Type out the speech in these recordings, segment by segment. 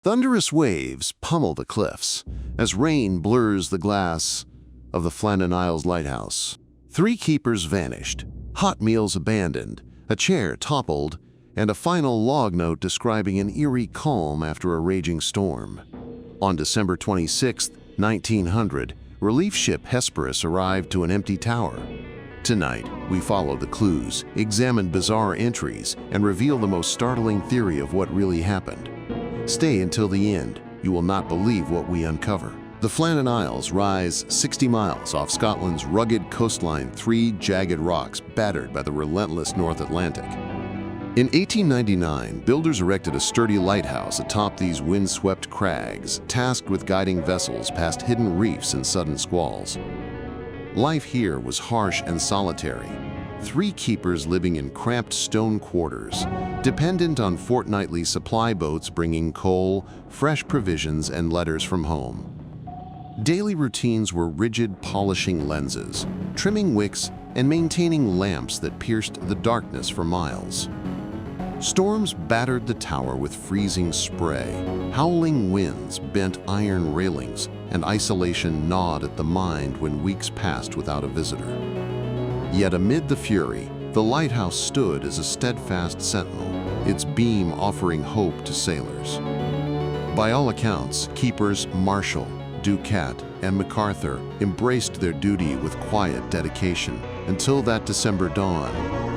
Thunderous waves pummel the cliffs as rain blurs the glass of the Flannan lighthouse. 3 keepers vanished, hot meals abandoned, a chair toppled, and a final log note describing an eerie calm after a raging storm. On December 26, 1900, relief ship Hesperus arrived to an empty tower. Tonight, we follow the clues, examine bizarre entries, and reveal the most startling theory of what really happened. Stay until the end. You will not believe what we uncover. The Flannan Isles rise 60 miles off Scotland's rugged coastline, 3 jagged rocks battered by the relentless North Atlantic. In 1899, builders erected a sturdy lighthouse atop these windswept crags, tasked with guiding vessels past hidden reefs and sudden squalls. Life here was harsh and solitary. 3 keepers living in cramped stone quarters, dependent on fortnightly supply boats bringing coal, fresh provisions, and letters from home. Daily routines were rigid polishing lenses, trimming wicks, and maintaining lamps that pierced the darkness for miles. Storms battered the tower with freezing spray, howling winds bent iron railings, and isolation gnawed at the mind when weeks passed without a visitor. Yet amid the fury, the lighthouse stood as a steadfast sentinel, its beam offering hope to sailors. By all accounts, keepers Marshall, Ducat, and MacArthur embraced their duty with quiet dedication until that December dawn,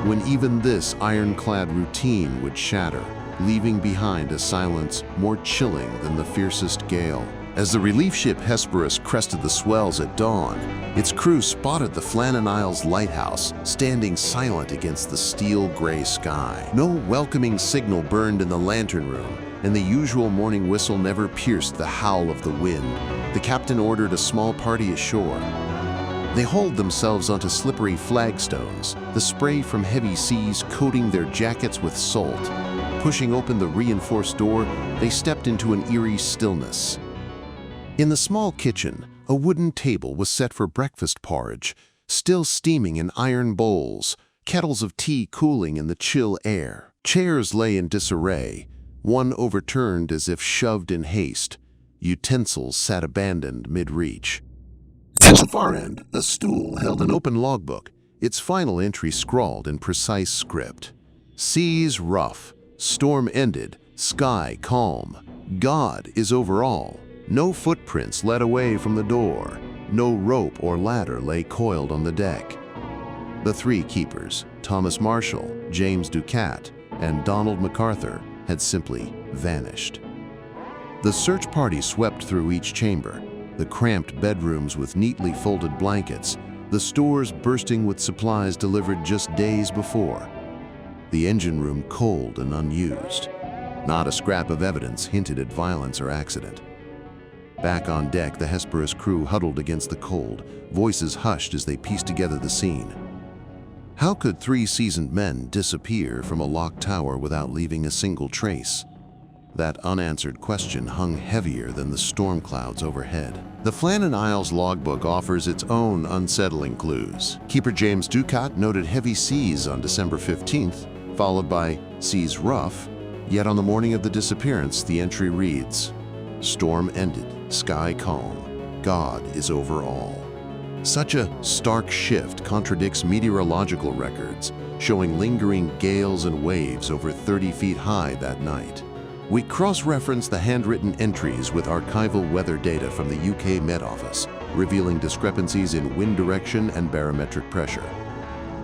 when even this ironclad routine would shatter, leaving behind a silence more chilling than the fiercest gale. As the relief ship Hesperus crested the swells at dawn, its crew spotted the Flannan lighthouse standing silent against the steel-gray sky. No welcoming signal burned in the lantern room, and the usual morning whistle never pierced the howl of the wind. The captain ordered a small party ashore. They hauled themselves onto slippery flagstones, the spray from heavy seas coating their jackets with salt. Pushing open the reinforced door, they stepped into an eerie stillness. In the small kitchen, a wooden table was set for breakfast porridge, still steaming in iron bowls, kettles of tea cooling in the chill air. Chairs lay in disarray, one overturned as if shoved in haste. Utensils sat abandoned mid-reach. At the far end, a stool held an open logbook, its final entry scrawled in precise script. Seas rough, storm ended, sky calm. God is over all. No footprints led away from the door. No rope or ladder lay coiled on the deck. The 3 keepers, Thomas Marshall, James Ducat, and Donald MacArthur, had simply vanished. The search party swept through each chamber, the cramped bedrooms with neatly folded blankets, the stores bursting with supplies delivered just days before, the engine room cold and unused. Not a scrap of evidence hinted at violence or accident. Back on deck, the Hesperus crew huddled against the cold, voices hushed as they pieced together the scene. How could 3 seasoned men disappear from a locked tower without leaving a single trace? That unanswered question hung heavier than the storm clouds overhead. The Flannan logbook offers its own unsettling clues. Keeper James Ducat noted heavy seas on December 15th, followed by seas rough, yet on the morning of the disappearance, the entry reads, "Storm ended, sky calm, God is over all." Such a stark shift contradicts meteorological records, showing lingering gales and waves over 30 feet high that night. We cross-reference the handwritten entries with archival weather data from the UK Met Office, revealing discrepancies in wind direction and barometric pressure.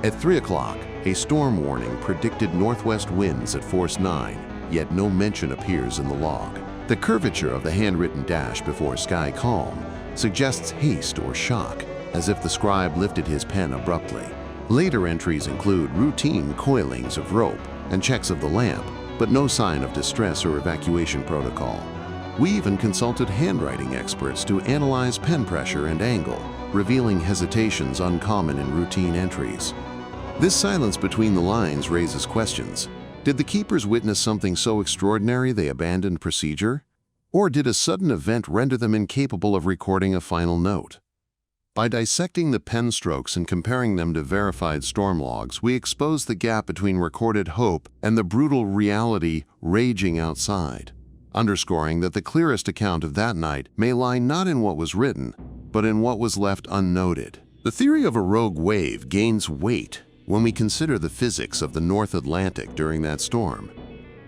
At 3 o'clock, a storm warning predicted northwest winds at force 9, yet no mention appears in the log. The curvature of the handwritten dash before sky calm suggests haste or shock, as if the scribe lifted his pen abruptly. Later entries include routine coilings of rope and checks of the lamp, but no sign of distress or evacuation protocol. We even consulted handwriting experts to analyze pen pressure and angle, revealing hesitations uncommon in routine entries. This silence between the lines raises questions. Did the keepers witness something so extraordinary they abandoned procedure? Or did a sudden event render them incapable of recording a final note? By dissecting the pen strokes and comparing them to verified storm logs, we expose the gap between recorded hope and the brutal reality raging outside. underscoring that the clearest account of that night may lie not in what was written, but in what was left unnoted. The theory of a rogue wave gains weight when we consider the physics of the North Atlantic during that storm.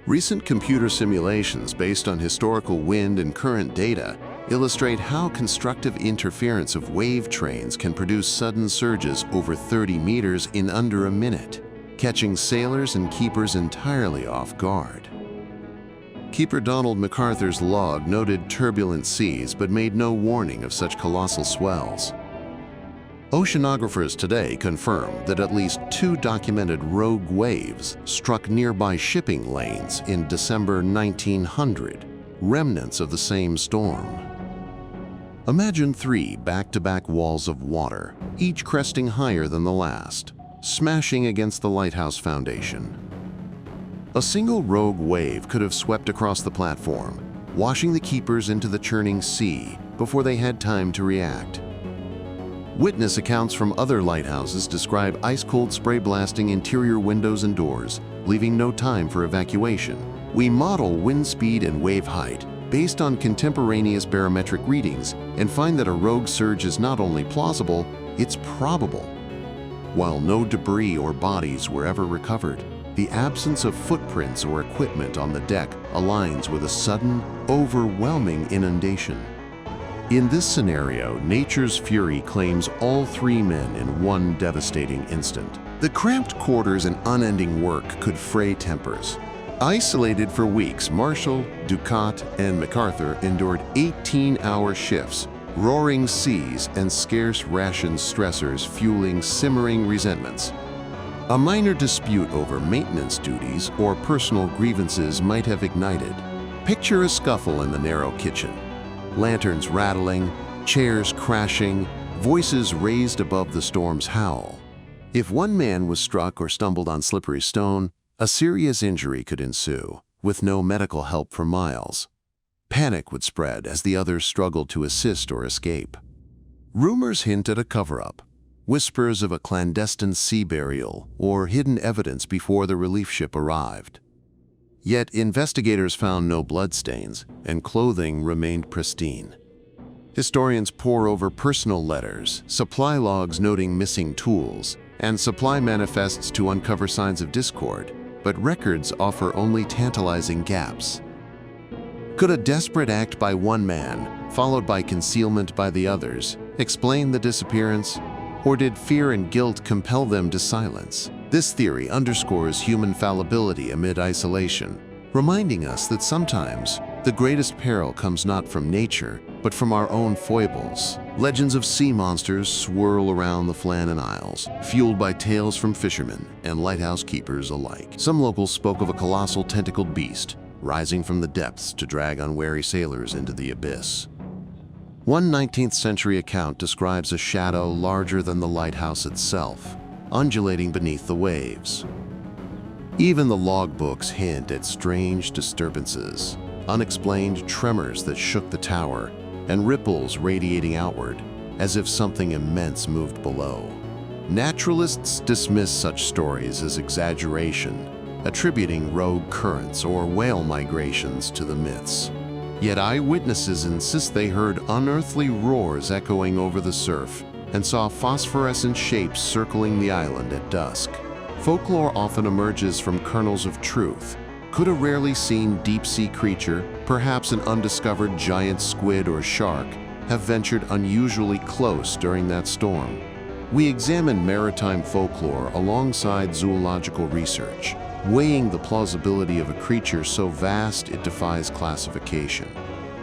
Recent computer simulations based on historical wind and current data illustrate how constructive interference of wave trains can produce sudden surges over 30 meters in under a minute, catching sailors and keepers entirely off guard. Keeper Donald MacArthur's log noted turbulent seas but made no warning of such colossal swells. Oceanographers today confirm that at least 2 documented rogue waves struck nearby shipping lanes in December 1900, remnants of the same storm. Imagine 3 back-to-back walls of water, each cresting higher than the last, smashing against the lighthouse foundation. A single rogue wave could have swept across the platform, washing the keepers into the churning sea before they had time to react. Witness accounts from other lighthouses describe ice-cold spray blasting interior windows and doors, leaving no time for evacuation. We model wind speed and wave height based on contemporaneous barometric readings and find that a rogue surge is not only plausible, it's probable. While no debris or bodies were ever recovered, the absence of footprints or equipment on the deck aligns with a sudden, overwhelming inundation. In this scenario, nature's fury claims all 3 men in one devastating instant. The cramped quarters and unending work could fray tempers. Isolated for weeks, Marshall, Ducat, and MacArthur endured 18-hour shifts, roaring seas and scarce ration stressors fueling simmering resentments. A minor dispute over maintenance duties or personal grievances might have ignited. Picture a scuffle in the narrow kitchen. Lanterns rattling, chairs crashing, voices raised above the storm's howl. If one man was struck or stumbled on slippery stone, a serious injury could ensue, with no medical help for miles. Panic would spread as the others struggled to assist or escape. Rumors hint at a cover-up, whispers of a clandestine sea burial or hidden evidence before the relief ship arrived. Yet investigators found no bloodstains, and clothing remained pristine. Historians pore over personal letters, supply logs noting missing tools, and supply manifests to uncover signs of discord, but records offer only tantalizing gaps. Could a desperate act by one man, followed by concealment by the others, explain the disappearance? Or did fear and guilt compel them to silence? This theory underscores human fallibility amid isolation, reminding us that sometimes the greatest peril comes not from nature, but from our own foibles. Legends of sea monsters swirl around the Flannan Isles, fueled by tales from fishermen and lighthouse keepers alike. Some locals spoke of a colossal tentacled beast, rising from the depths to drag unwary sailors into the abyss. One 19th century account describes a shadow larger than the lighthouse itself, undulating beneath the waves. Even the logbooks hint at strange disturbances, unexplained tremors that shook the tower, and ripples radiating outward, as if something immense moved below. Naturalists dismiss such stories as exaggeration, attributing rogue currents or whale migrations to the myths. Yet eyewitnesses insist they heard unearthly roars echoing over the surf and saw phosphorescent shapes circling the island at dusk. Folklore often emerges from kernels of truth. Could a rarely seen deep-sea creature, perhaps an undiscovered giant squid or shark, have ventured unusually close during that storm? We examine maritime folklore alongside zoological research, weighing the plausibility of a creature so vast it defies classification.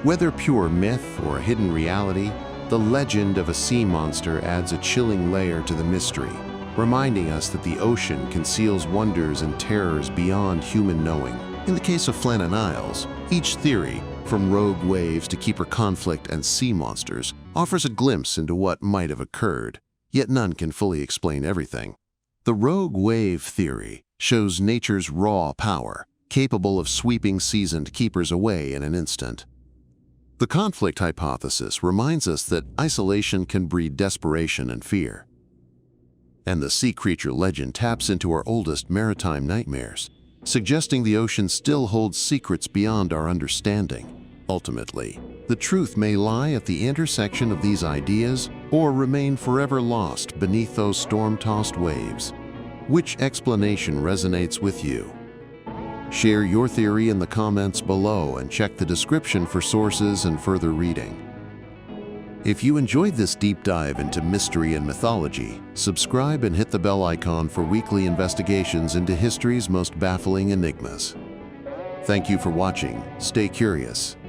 Whether pure myth or hidden reality, the legend of a sea monster adds a chilling layer to the mystery, reminding us that the ocean conceals wonders and terrors beyond human knowing. In the case of Flannan Isles, each theory, from rogue waves to keeper conflict and sea monsters, offers a glimpse into what might have occurred, yet none can fully explain everything. The rogue wave theory shows nature's raw power, capable of sweeping seasoned keepers away in an instant. The conflict hypothesis reminds us that isolation can breed desperation and fear. And the sea creature legend taps into our oldest maritime nightmares, suggesting the ocean still holds secrets beyond our understanding. Ultimately, the truth may lie at the intersection of these ideas or remain forever lost beneath those storm-tossed waves. Which explanation resonates with you? Share your theory in the comments below and check the description for sources and further reading. If you enjoyed this deep dive into mystery and mythology, subscribe and hit the bell icon for weekly investigations into history's most baffling enigmas. Thank you for watching. Stay curious.